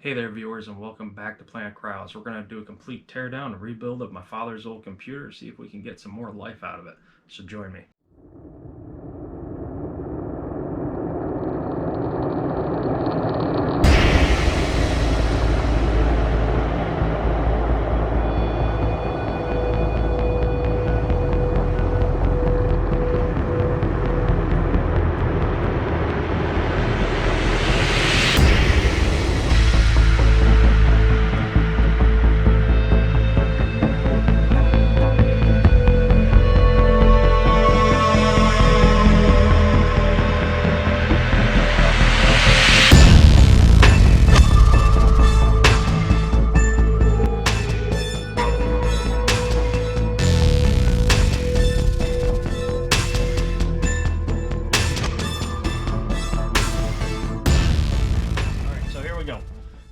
Hey there viewers, and welcome back to Planet Crowds. We're going to do a complete teardown and rebuild of my father's old computer, see if we can get some more life out of it. So join me.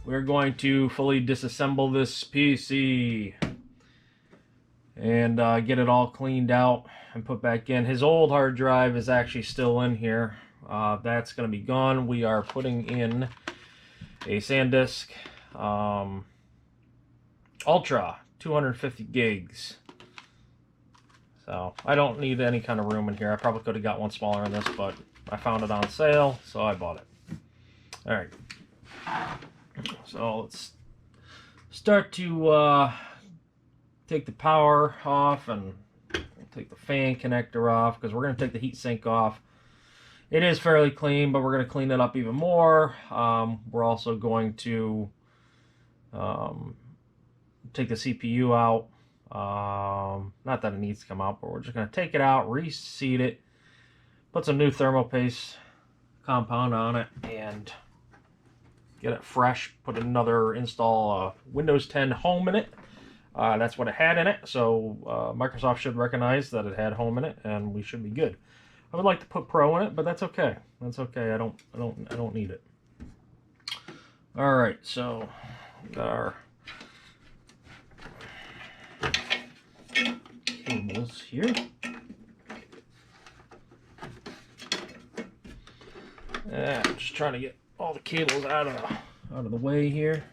We're going to fully disassemble this PC and get it all cleaned out and put back in. His old hard drive is actually still in here. That's going to be gone. We are putting in a Sandisk Ultra, 250 gigs. So I don't need any kind of room in here. I probably could have got one smaller than this, but I found it on sale, so I bought it. All right. So let's start to take the power off and take the fan connector off, because we're going to take the heatsink off. It is fairly clean, but we're going to clean it up even more. We're also going to take the CPU out. Not that it needs to come out, but we're just going to take it out, reseat it, put some new thermal paste compound on it, and get it fresh. Install Windows 10 Home in it. That's what it had in it, so Microsoft should recognize that it had Home in it, and we should be good. I would like to put Pro in it, but that's okay. That's okay. I don't need it. All right, so we got our cables here. I'm just trying to get all the cables out of the way here.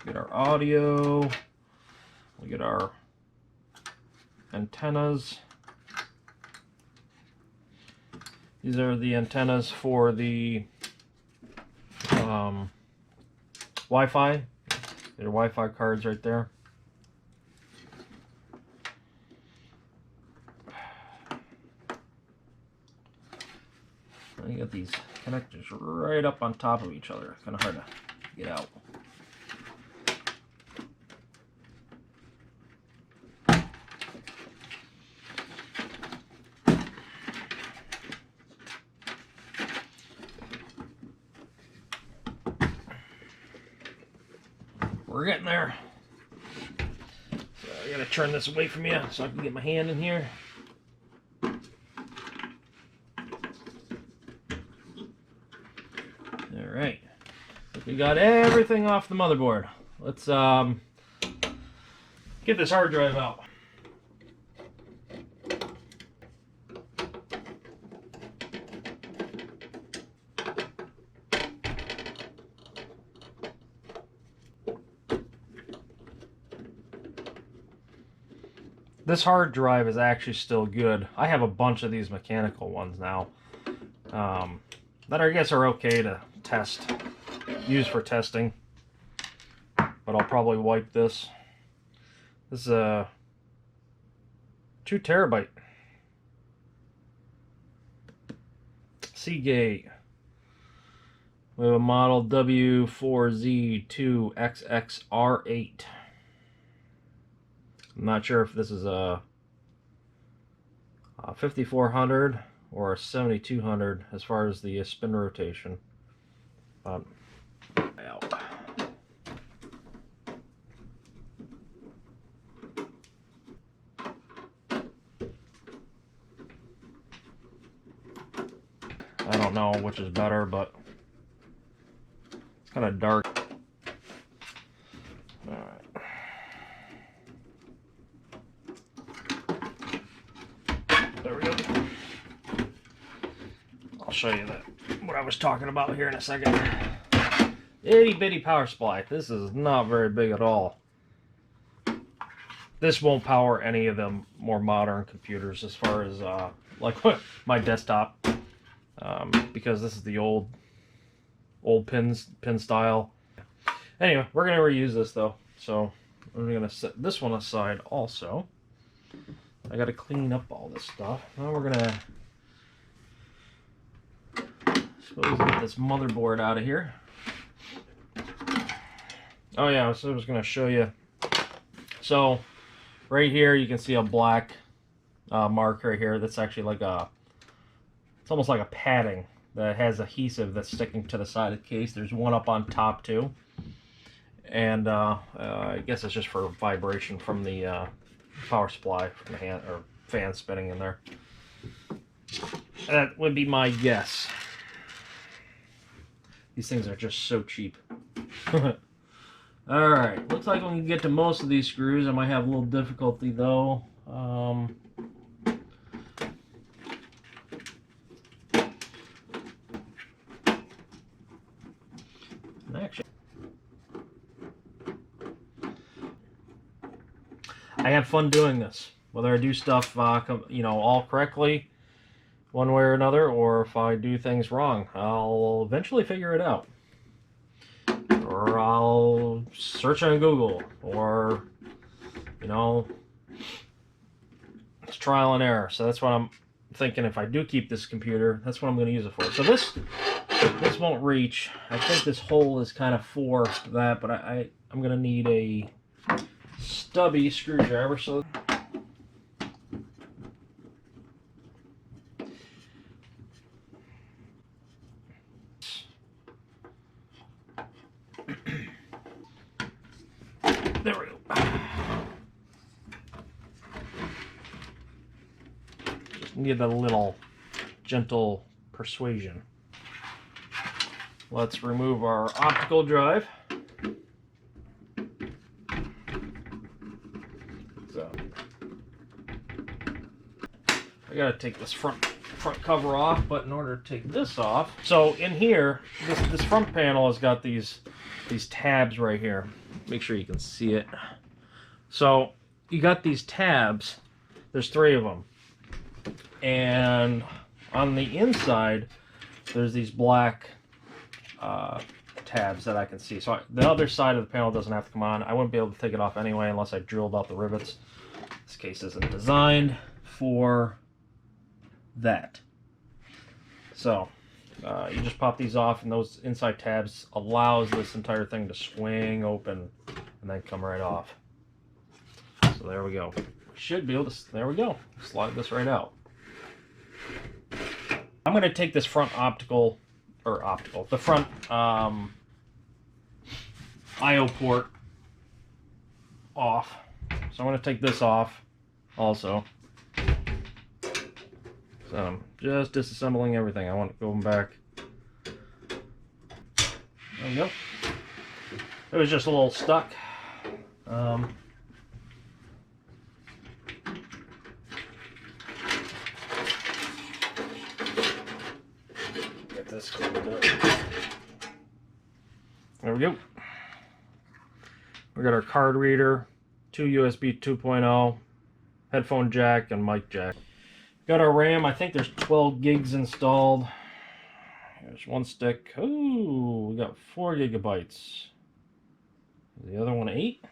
Get our audio. We get our antennas. These are the antennas for the Wi-Fi. There are Wi-Fi cards right there. You got these connectors right up on top of each other. It's kind of hard to get out. We're getting there. So I gotta turn this away from you so I can get my hand in here. Alright, we got everything off the motherboard. Let's get this hard drive out. This hard drive is actually still good. I have a bunch of these mechanical ones now that I guess are okay to use for testing, but I'll probably wipe this. This is a 2 terabyte Seagate. We have a model W4Z2XXR8. I'm not sure if this is a 5400 or a 7200 as far as the spin rotation. Out. I don't know which is better, but it's kind of dark. All right. There we go. I'll show you that. what I was talking about here in a second. Itty bitty power supply. This is not very big at all. This won't power any of the more modern computers as far as like my desktop, because this is the old pin style. Anyway, we're gonna reuse this though, so we're gonna set this one aside also. I gotta clean up all this stuff. Now we're gonna suppose get this motherboard out of here. Oh yeah, so I was gonna show you. So right here you can see a black mark right here. That's actually like it's almost like a padding that has adhesive that's sticking to the side of the case. There's one up on top too, and I guess it's just for vibration from the power supply, from the hand or fan spinning in there. That would be my guess. These things are just so cheap. Alright, looks like we can get to most of these screws. I might have a little difficulty though. Actually, I have fun doing this. Whether I do stuff, you know, all correctly, one way or another, or if I do things wrong, I'll eventually figure it out. Or I'll search on Google, or, you know, it's trial and error. So that's what I'm thinking. If I do keep this computer, that's what I'm going to use it for. So this won't reach. I think this hole is kind of for that, but I'm going to need a stubby screwdriver. So there we go. Just need a little gentle persuasion. Let's remove our optical drive. So I gotta take this front cover off, but in order to take this off, so in here, this front panel has got these tabs right here. Make sure you can see it. So you got these tabs. There's 3 of them, and on the inside there's these black tabs that I can see. So the other side of the panel doesn't have to come on. I wouldn't be able to take it off anyway unless I drilled out the rivets. This case isn't designed for that. So you just pop these off, and those inside tabs allows this entire thing to swing open and then come right off. So there we go. Should be able to, there we go. Slide this right out. I'm going to take this front the front I/O port off. So I'm going to take this off also. So I'm just disassembling everything. I want to go back. There we go. It was just a little stuck. Get this cleaned up. There we go. We got our card reader, 2 USB 2.0, headphone jack, and mic jack. Got our RAM. I think there's 12 gigs installed. There's one stick. Ooh, we got 4 gigabytes. The other one 8.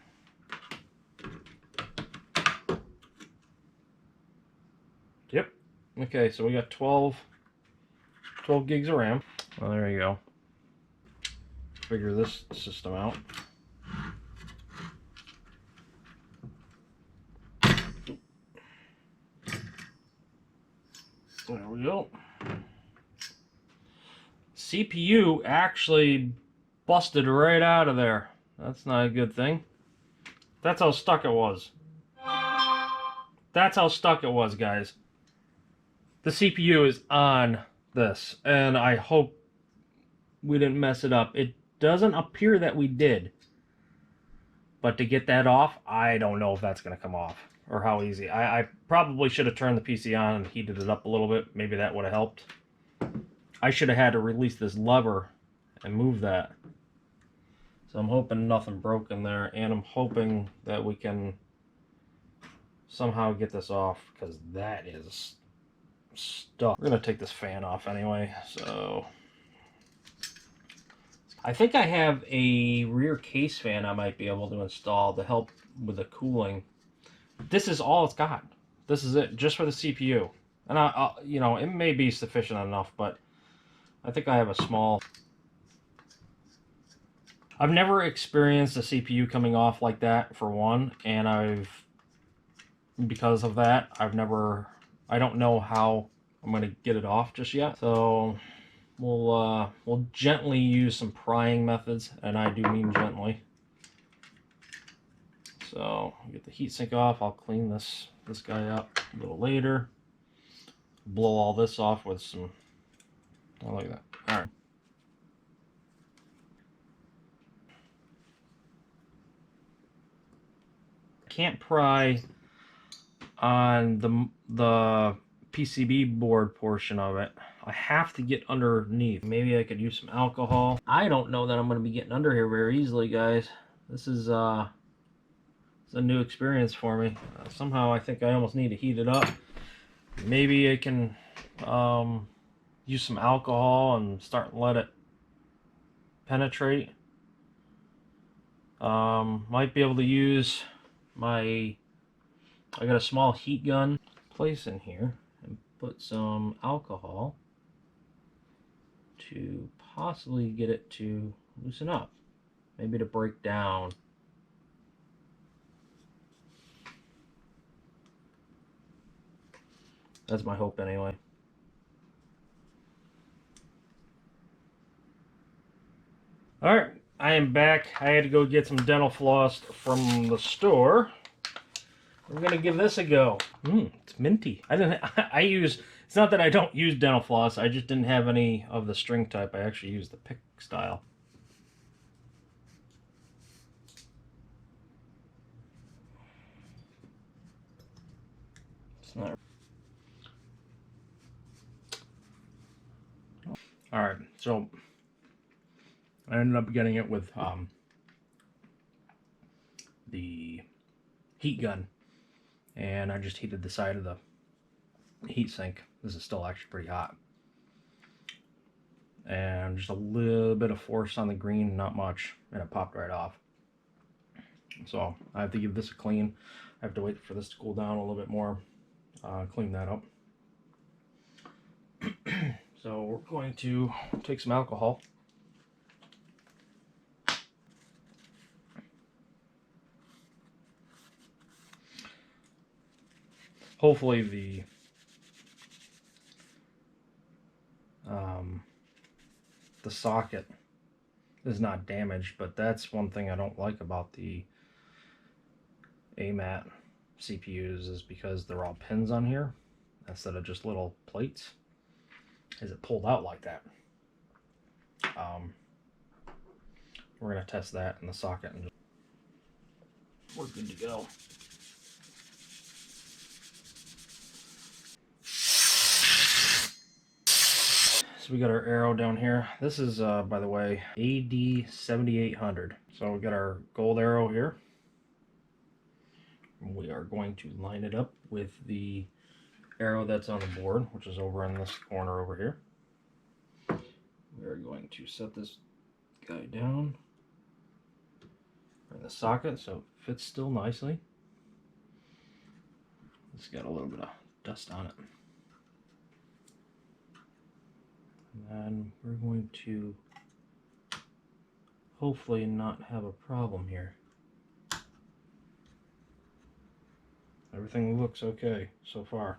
Yep. Okay, so we got 12 gigs of RAM. Well, there you go. Figure this system out. There we go. CPU actually busted right out of there. That's not a good thing. That's how stuck it was. That's how stuck it was, guys. The CPU is on this, and I hope we didn't mess it up. It doesn't appear that we did. But to get that off, I don't know if that's going to come off or how easy. I probably should have turned the PC on and heated it up a little bit. Maybe that would have helped. I should have had to release this lever and move that. So I'm hoping nothing broke in there, and I'm hoping that we can somehow get this off, because that is stuck. We're gonna take this fan off anyway. So I think I have a rear case fan I might be able to install to help with the cooling. This is all it's got. This is it, just for the CPU. And you know, it may be sufficient enough, but I think I have a small. I've never experienced a CPU coming off like that, for one, and because of that, I don't know how I'm going to get it off just yet. So we'll gently use some prying methods, and I do mean gently. So get the heatsink off. I'll clean this guy up a little later. Blow all this off with some. Oh, look at that. All right. Can't pry on the PCB board portion of it. I have to get underneath. Maybe I could use some alcohol. I don't know that I'm going to be getting under here very easily, guys. This is a new experience for me. Somehow I think I almost need to heat it up. Maybe I can use some alcohol and start and let it penetrate. Might be able to use I got a small heat gun. Place in here and put some alcohol to possibly get it to loosen up, maybe to break down. That's my hope anyway. All right, I am back. I had to go get some dental floss from the store. We're gonna give this a go. It's minty. It's not that I don't use dental floss, I just didn't have any of the string type. I actually used the pick style. It's not. All right, so I ended up getting it with the heat gun, and I just heated the side of the heat sink. This is still actually pretty hot, and just a little bit of force on the green, not much, and it popped right off. So I have to give this a clean. I have to wait for this to cool down a little bit more, clean that up. So we're going to take some alcohol. Hopefully the socket is not damaged, but that's one thing I don't like about the AMAT CPUs, is because they're all pins on here instead of just little plates. Is it pulled out like that? We're gonna test that in the socket, and we're good to go. So we got our arrow down here. This is, by the way, AD7800. So we got our gold arrow here. We are going to line it up with the arrow that's on the board, which is over in this corner over here. We are going to set this guy down in the socket so it fits still nicely. It's got a little bit of dust on it. And then we're going to hopefully not have a problem here. Everything looks okay so far.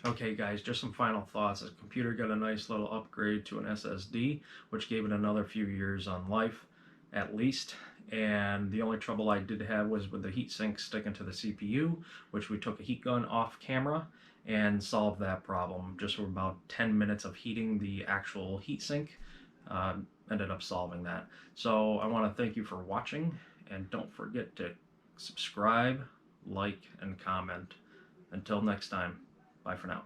Okay guys, just some final thoughts. The computer got a nice little upgrade to an SSD, which gave it another few years on life, at least. And the only trouble I did have was with the heatsink sticking to the CPU, which we took a heat gun off camera and solved that problem. Just for about 10 minutes of heating the actual heatsink, ended up solving that. So I want to thank you for watching, and don't forget to subscribe, like, and comment. Until next time, bye for now.